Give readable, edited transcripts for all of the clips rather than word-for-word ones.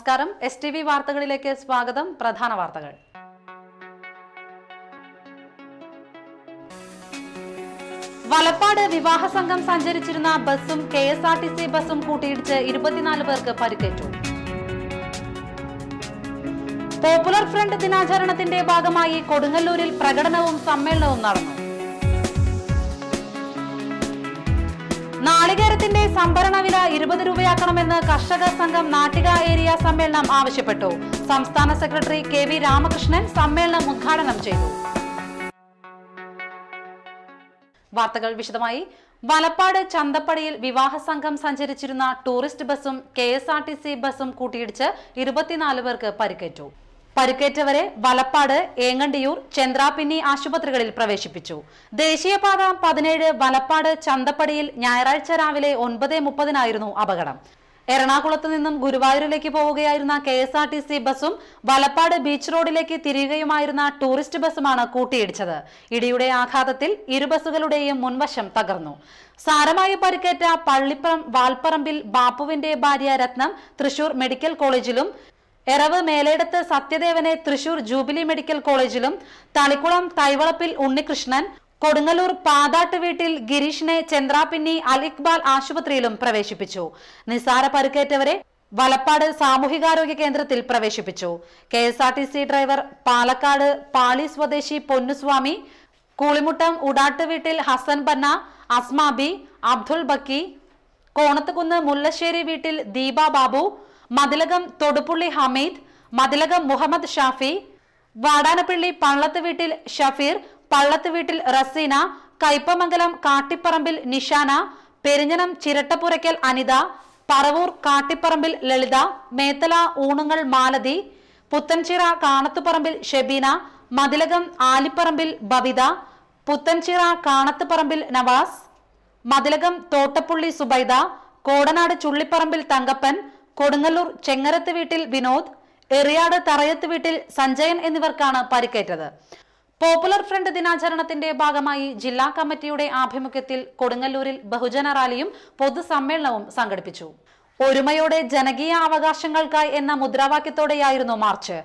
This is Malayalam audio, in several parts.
നമസ്കാരം. STV വാർത്തകളിലേക്ക് സ്വാഗതം. പ്രധാന വാർത്തകൾ. വലപ്പാട് വിവാഹ സംഘം സഞ്ചരിച്ചിരുന്ന ബസും KSRTC ബസും കൂട്ടിയിടിച്ച് 24 പേർക്ക് പരിക്കേറ്റു. പോപ്പുലർ ഫ്രണ്ട് ദിനാചരണത്തിന്റെ ഭാഗമായി കൊടുങ്ങല്ലൂരിൽ പ്രകടനവും സമ്മേളനവും നടന്നു. നാളികേരത്തിന്റെ സംഭരണ വില 20 രൂപയാക്കണമെന്ന് കർഷക സംഘം നാട്ടിക ഏരിയ സമ്മേളനം ആവശ്യപ്പെട്ടു. സംസ്ഥാന സെക്രട്ടറി KV രാമകൃഷ്ണൻ സമ്മേളനം ഉദ്ഘാടനം ചെയ്തു. വാർത്തകൾ വിശദമായി. വലപ്പാട് ചന്തപ്പടിയിൽ വിവാഹ സംഘം സഞ്ചരിച്ചിരുന്ന ടൂറിസ്റ്റ് ബസും KSRTC ബസും കൂട്ടിയിടിച്ച് 24 പേർക്ക് പരിക്കേറ്റു. പരിക്കേറ്റവരെ വലപ്പാട്, ഏങ്ങണ്ടിയൂർ, ചന്ദ്രാപിന്നി ആശുപത്രികളിൽ പ്രവേശിപ്പിച്ചു. ദേശീയപാത 17 വലപ്പാട് ചന്തപ്പടിയിൽ ഞായറാഴ്ച രാവിലെ 9:30 അപകടം. എറണാകുളത്ത് നിന്നും ഗുരുവായൂരിലേക്ക് പോവുകയായിരുന്ന KSRTC ബസും വലപ്പാട് ബീച്ച് റോഡിലേക്ക് തിരിയുകയുമായിരുന്ന ടൂറിസ്റ്റ് ബസുമാണ് കൂട്ടിയിടിച്ചത്. ഇടിയുടെ ആഘാതത്തിൽ ഇരു ബസുകളുടെയും മുൻവശം തകർന്നു. സാരമായി പരിക്കേറ്റ പള്ളിപ്പുറം വാൽപ്പറമ്പിൽ ബാപ്പുവിന്റെ ഭാര്യ രത്നം തൃശൂർ മെഡിക്കൽ കോളേജിലും, എറവ് മേലേടത്ത് സത്യദേവനെ തൃശൂർ ജൂബിലി മെഡിക്കൽ കോളേജിലും, തളിക്കുളം തൈവളപ്പിൽ ഉണ്ണികൃഷ്ണൻ, കൊടുങ്ങല്ലൂർ പാതാട്ട് വീട്ടിൽ ഗിരീഷിനെ ചന്ദ്രാപിന്നി അൽ ഇക്ബാൽ ആശുപത്രിയിലും പ്രവേശിപ്പിച്ചു. നിസാര പരിക്കേറ്റവരെ വലപ്പാട് സാമൂഹികാരോഗ്യ കേന്ദ്രത്തിൽ പ്രവേശിപ്പിച്ചു. KSRTC ഡ്രൈവർ പാലക്കാട് പാളി സ്വദേശി പൊന്നുസ്വാമി, കൂളിമുട്ടം ഉടാട്ട് വീട്ടിൽ ഹസൻ ബന്ന, അസ്മാബി, അബ്ദുൽ ബക്കി, കോണത്തുകുന്ന് മുല്ലശ്ശേരി വീട്ടിൽ ദീപ ബാബു, മതിലകം തൊടുപുള്ളി ഹമീദ്, മതിലകം മുഹമ്മദ് ഷാഫി, വാടാനപ്പള്ളി പള്ളത്ത് വീട്ടിൽ ഷഫീർ, പള്ളത്ത് വീട്ടിൽ റസീന, കയ്പമംഗലം കാട്ടിപ്പറമ്പിൽ നിഷാന, പെരിഞ്ഞനം ചിരട്ടപ്പുരയ്ക്കൽ അനിത, പറവൂർ കാട്ടിപ്പറമ്പിൽ ലളിത, മേത്തല ഊണുങ്ങൾ മാലതി, പുത്തൻചിറ കാണത്തുപറമ്പിൽ ഷെബീന, മതിലകം ആലിപ്പറമ്പിൽ ബവിത, പുത്തൻചിറ കാണത്തുപറമ്പിൽ നവാസ്, മതിലകം തോട്ടപ്പുള്ളി സുബൈദ, കോടനാട് ചുള്ളിപ്പറമ്പിൽ തങ്കപ്പൻ, കൊടുങ്ങല്ലൂർ ചെങ്ങരത്ത് വീട്ടിൽ വിനോദ്, എറിയാട് തറയത്ത് വീട്ടിൽ സഞ്ജയൻ എന്നിവർക്കാണ് പരിക്കേറ്റത്. പോപ്പുലർ ഫ്രണ്ട് ദിനാചരണത്തിന്റെ ഭാഗമായി ജില്ലാ കമ്മിറ്റിയുടെ ആഭിമുഖ്യത്തിൽ കൊടുങ്ങല്ലൂരിൽ ബഹുജന റാലിയും പൊതുസമ്മേളനവും സംഘടിപ്പിച്ചു. ഒരുമയോടെ ജനകീയ അവകാശങ്ങൾക്കായി എന്ന മുദ്രാവാക്യത്തോടെയായിരുന്നു മാർച്ച്.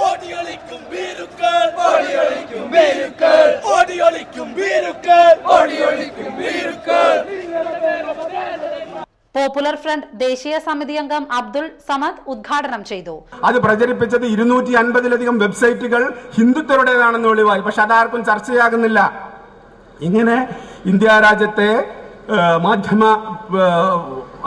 ഓടിയൊളിക്കും വീരുക്കൾ പോപ്പുലർ ഫ്രണ്ട് ദേശീയ സമിതി അംഗം അബ്ദുൾ സമദ് ഉദ്ഘാടനം ചെയ്തു. അത് പ്രചരിപ്പിച്ചത് 250-ലധികം വെബ്സൈറ്റുകൾ ഹിന്ദുത്വരുടേതാണെന്ന് വെളിവായി. പക്ഷെ അതാർക്കും ചർച്ചയാകുന്നില്ല. ഇങ്ങനെ ഇന്ത്യ രാജ്യത്തെ മാധ്യമ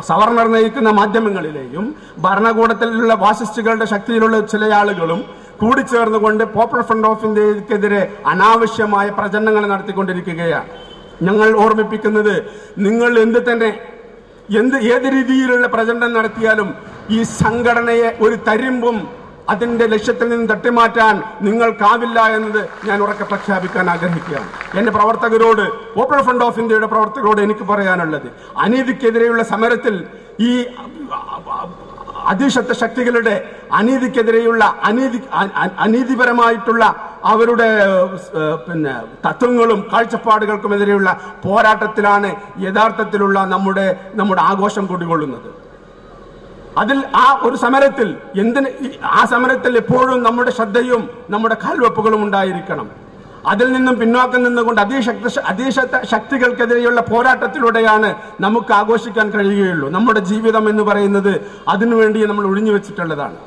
സവർണർ നയിക്കുന്ന മാധ്യമങ്ങളിലെയും ഭരണകൂടത്തിലുള്ള ഫാസിസ്റ്റുകളുടെ ശക്തിയിലുള്ള ചില ആളുകളും കൂടിച്ചേർന്നുകൊണ്ട് പോപ്പുലർ ഫ്രണ്ട് ഓഫ് ഇന്ത്യക്കെതിരെ അനാവശ്യമായ പ്രചരണങ്ങൾ നടത്തിക്കൊണ്ടിരിക്കുകയാണ്. ഞങ്ങൾ ഓർമ്മിപ്പിക്കുന്നത്, നിങ്ങൾ ഏത് രീതിയിലുള്ള പ്രചരണം നടത്തിയാലും ഈ സംഘടനയെ ഒരു തരിമ്പും അതിന്റെ ലക്ഷ്യത്തിൽ നിന്ന് തട്ടിമാറ്റാൻ നിങ്ങൾക്കാവില്ല എന്നത് ഞാൻ ഉറക്കെ പ്രഖ്യാപിക്കാൻ ആഗ്രഹിക്കുകയാണ്. എന്റെ പ്രവർത്തകരോട്, പോപ്പുലർ ഫ്രണ്ട് ഓഫ് ഇന്ത്യയുടെ പ്രവർത്തകരോട് എനിക്ക് പറയാനുള്ളത്, അനീതിക്കെതിരെയുള്ള സമരത്തിൽ ഈ അധീശത്വ ശക്തികളുടെ അനീതിക്കെതിരെയുള്ള അനീതിപരമായിട്ടുള്ള അവരുടെ തത്വങ്ങളും കാഴ്ചപ്പാടുകൾക്കുമെതിരെയുള്ള പോരാട്ടത്തിലാണ് യഥാർത്ഥത്തിലുള്ള നമ്മുടെ ആഘോഷം കുടികൊള്ളുന്നത്. അതിൽ ആ ഒരു സമരത്തിൽ ആ സമരത്തിൽ എപ്പോഴും നമ്മുടെ ശ്രദ്ധയും നമ്മുടെ കാൽവെപ്പുകളും ഉണ്ടായിരിക്കണം. അതിൽ നിന്നും പിന്നോക്കം നിന്നുകൊണ്ട് അധീശത്വ ശക്തികൾക്കെതിരെയുള്ള പോരാട്ടത്തിലൂടെയാണ് നമുക്ക് ആഘോഷിക്കാൻ കഴിയുകയുള്ളൂ. നമ്മുടെ ജീവിതം എന്ന് പറയുന്നത് അതിനുവേണ്ടി നമ്മൾ ഒഴിഞ്ഞു വെച്ചിട്ടുള്ളതാണ്.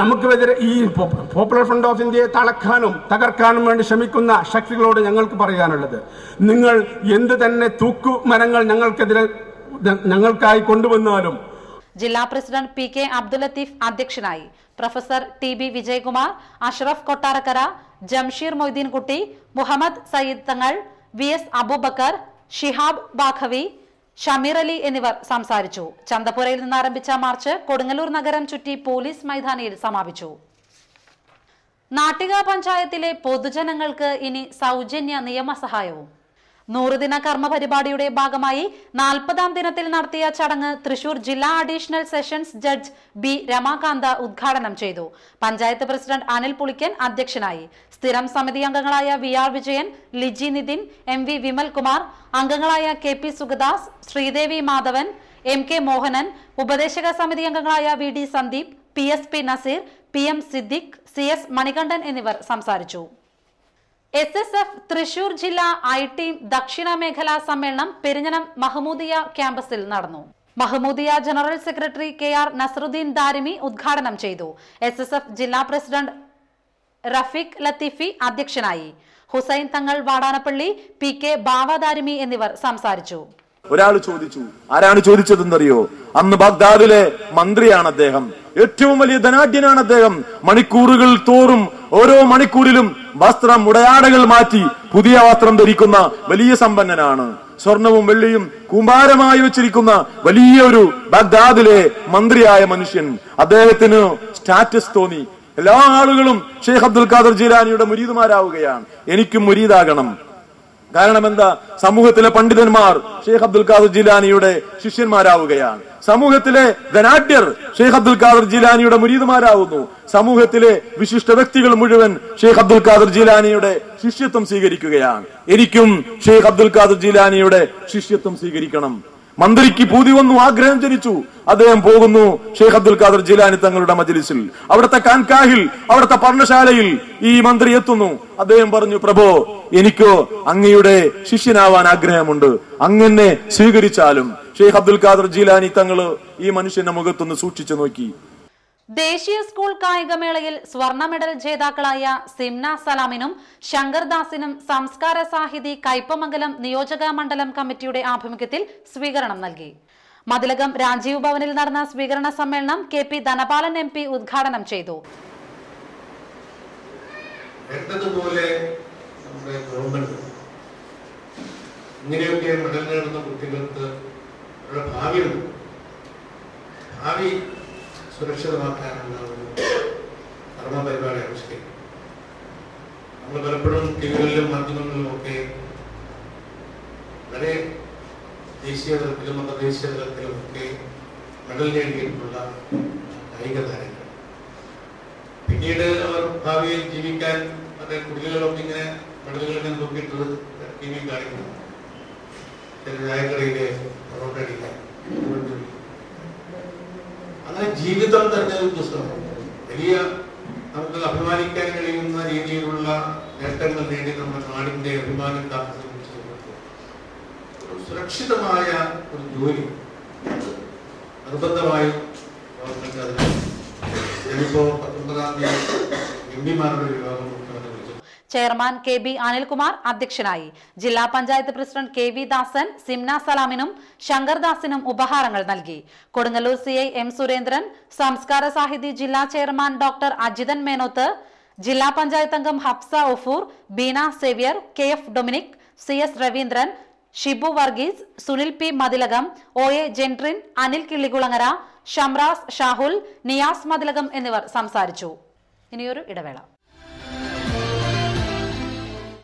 നമുക്കെതിരെ ഈ പോപ്പുലർ ഫ്രണ്ട് ഓഫ് ഇന്ത്യയെ തകർക്കാനും വേണ്ടി ശ്രമിക്കുന്ന ശക്തികളോട് ഞങ്ങൾക്ക് പറയാനുള്ളത്, നിങ്ങൾ എന്ത് തന്നെ തൂക്കുമരങ്ങൾ ഞങ്ങൾക്കായി കൊണ്ടുവന്നാലും. ജില്ലാ president P K Abdul Latheef അധ്യക്ഷനായി. Professor T B Vijayakumar, Ashraf Kottarakkara, Jamsheer Moideenkutty, Muhammad Sayyid Thangal, V S Aboobacker, Shihab Baqavi, Shameer Ali എന്നിവർ സംസാരിച്ചു. ചന്തപുരയിൽ നിന്ന് ആരംഭിച്ച മാർച്ച് കൊടുങ്ങല്ലൂർ നഗരം ചുറ്റി പോലീസ് മൈതാനിയിൽ സമാപിച്ചു. നാട്ടിക പഞ്ചായത്തിലെ പൊതുജനങ്ങൾക്ക് ഇനി സൗജന്യ നിയമസഹായവും. 100 ദിന കർമ്മ പരിപാടിയുടെ ഭാഗമായി 40ാം ദിനത്തിൽ നടത്തിയ ചടങ്ങ് തൃശൂർ ജില്ലാ additional sessions judge B Ramakant ഉദ്ഘാടനം ചെയ്തു. പഞ്ചായത്ത് പ്രസിഡന്റ് അനിൽ പുളിക്കൻ അധ്യക്ഷനായി. സ്ഥിരം സമിതി അംഗങ്ങളായ V R Vijayan, Liji Nithin, M V Vimalkumar, അംഗങ്ങളായ K P Sugadas, Sreedevi Madhavan, M K Mohanan, ഉപദേശക സമിതി അംഗങ്ങളായ V D Sandeep, P S P Naseer, P M Siddique, C S Manikandan എന്നിവർ സംസാരിച്ചു. SSF തൃശൂർ ജില്ലാ IT ദക്ഷിണ മേഖലാ സമ്മേളനം പെരിഞ്ഞനം മഹമൂദിയ ക്യാമ്പസിൽ നടന്നു. Mahmoodiya general secretary KR Nasaruddin Darimi ഉദ്ഘാടനം ചെയ്തു. SSF ജില്ലാ പ്രസിഡന്റ് റഫീഖ് ലത്തീഫി അധ്യക്ഷനായി. ഹുസൈൻ തങ്ങൾ വാടാനപ്പള്ളി, PK ബാവ ദാരിമി എന്നിവർ സംസാരിച്ചു. ഒരാൾ ചോദിച്ചു, ആരാണ് ചോദിച്ചതെന്നറിയോ? അന്ന് ബാഗ്ദാദിലെ മന്ത്രിയാണ് അദ്ദേഹം. ഏറ്റവും വലിയ ധനാഢ്യനാണ് അദ്ദേഹം. മണിക്കൂറുകൾ തോറും ഓരോ മണിക്കൂറിലും വസ്ത്രം ഉടയാടകൾ മാറ്റി പുതിയ വസ്ത്രം ധരിക്കുന്ന വലിയ സമ്പന്നനാണ്. സ്വർണവും വെള്ളിയും കൂമ്പാരമായി വെച്ചിരിക്കുന്ന വലിയൊരു ബാഗ്ദാദിലെ മന്ത്രിയായ മനുഷ്യൻ. അദ്ദേഹത്തിന് സ്റ്റാറ്റസ് തോന്നി. എല്ലാ ആളുകളും ഷെയ്ഖ് അബ്ദുൽ ഖാദർ ജീലാനിയുടെ മുരീദുമാരാവുകയാണ്. എനിക്കും മുരീദാകണം. കാരണം എന്താ? സമൂഹത്തിലെ പണ്ഡിതന്മാർ ഷെയ്ഖ് അബ്ദുൽ ഖാദർ ജീലാനിയുടെ ശിഷ്യന്മാരാവുകയാണ്. സമൂഹത്തിലെ ധനാഢ്യർ ഷെയ്ഖ് അബ്ദുൽ ഖാദർ ജീലാനിയുടെ മുരീദുമാരാവുന്നു. സമൂഹത്തിലെ വിശിഷ്ട വ്യക്തികൾ മുഴുവൻ ഷെയ്ഖ് അബ്ദുൽ ഖാദർ ജീലാനിയുടെ ശിഷ്യത്വം സ്വീകരിക്കുകയാണ്. എനിക്കും ഷെയ്ഖ് അബ്ദുൽ ഖാദർ ജീലാനിയുടെ ശിഷ്യത്വം സ്വീകരിക്കണം. മന്ത്രിക്ക് പൂതി വന്നു, ആഗ്രഹം ജനിച്ചു. അദ്ദേഹം പോകുന്നു ഷെയ്ഖ് അബ്ദുൽ ഖാദർ ജീലാനി തങ്ങളുടെ മജ്ലിസിൽ. അവിടുത്തെ കാൻകാഹിൽ, അവിടുത്തെ പർണശാലയിൽ ഈ മന്ത്രി എത്തുന്നു. അദ്ദേഹം പറഞ്ഞു, പ്രഭോ, എനിക്കോ അങ്ങയുടെ ശിഷ്യനാവാൻ ആഗ്രഹമുണ്ട്, അങ്ങനെ സ്വീകരിച്ചാലും. ഷെയ്ഖ് അബ്ദുൽ ഖാദർ ജീലാനി തങ്ങൾ ഈ മനുഷ്യന്റെ മുഖത്തൊന്ന് സൂക്ഷിച്ചു നോക്കി. ദേശീയ സ്കൂൾ കായികമേളയിൽ സ്വർണ്ണ മെഡൽ ജേതാക്കളായ സിംന സലാമിനും ശങ്കർദാസിനും സംസ്കാര സാഹിതി കയ്പമംഗലം നിയോജക മണ്ഡലം കമ്മിറ്റിയുടെ ആഭിമുഖ്യത്തിൽ സ്വീകരണം നൽകി. മതിലകം രാജീവ് ഭവനിൽ നടന്ന സ്വീകരണ സമ്മേളനം KP ധനപാലൻ MP ഉദ്ഘാടനം ചെയ്തു. ഇങ്ങനെയൊക്കെ മെഡൽ നേടുന്ന കുട്ടികൾക്ക് ഭാവി സുരക്ഷിതമാക്കാനുള്ള ഒരു കർമ്മ പരിപാടി ആവിഷ്കരിക്കും. നമ്മൾ പലപ്പോഴും ടിവികളിലും മാധ്യമങ്ങളിലും ഒക്കെ വളരെ ദേശീയ തലത്തിലും അന്തർദേശീയ തലത്തിലും ഒക്കെ മെഡൽ നേടിയിട്ടുള്ള കായിക താരങ്ങൾ പിന്നീട് അവർ ഭാവിയിൽ ജീവിക്കാൻ മറ്റേ കുട്ടികളൊക്കെ ഇങ്ങനെ മെഡലുകൾ നോക്കിയിട്ടുള്ളത് TV കാണിക്കുന്നു. ചില ചായക്കടയിലെ പൊറോട്ട അടിക്കാൻ അങ്ങനെ ജീവിതം തന്നെ ഒരു പുസ്തകം വലിയ നമുക്ക് അഭിമാനിക്കാൻ കഴിയുന്ന രീതിയിലുള്ള നേട്ടങ്ങൾ നേടി നമ്മുടെ നാടിന്റെ അഭിമാനം കാത്തുസൂക്ഷിച്ചു സുരക്ഷിതമായ ഒരു ജോലി നിർബന്ധമായും ഗവൺമെന്റ് അതിന് ഞാനിപ്പോ 19-ാം തീയതി എംപിമാരുടെ ഒരു യോഗം മുഖ്യമന്ത്രി വിളിച്ചു. ചെയർമാൻ KB അനിൽകുമാർ അധ്യക്ഷനായി. ജില്ലാ പഞ്ചായത്ത് പ്രസിഡന്റ് KV ദാസൻ സിംന സലാമിനും ശങ്കർദാസിനും ഉപഹാരങ്ങൾ നൽകി. കൊടുങ്ങല്ലൂർ CI M സുരേന്ദ്രൻ, സംസ്കാര സാഹിതി ജില്ലാ ചെയർമാൻ ഡോക്ടർ അജിതൻ മേനോത്ത്, ജില്ലാ പഞ്ചായത്ത് അംഗം Hafsa Ufoor, Beena Xavier, KF Dominic, CS Raveendran, Shibu Varghese, Sunil P Mathilakam, OA Jentrin, Anil Killikulangara, Shamraz Shahul, Niyas Mathilakam എന്നിവർ സംസാരിച്ചു. ഇനിയൊരു ഇടവേള.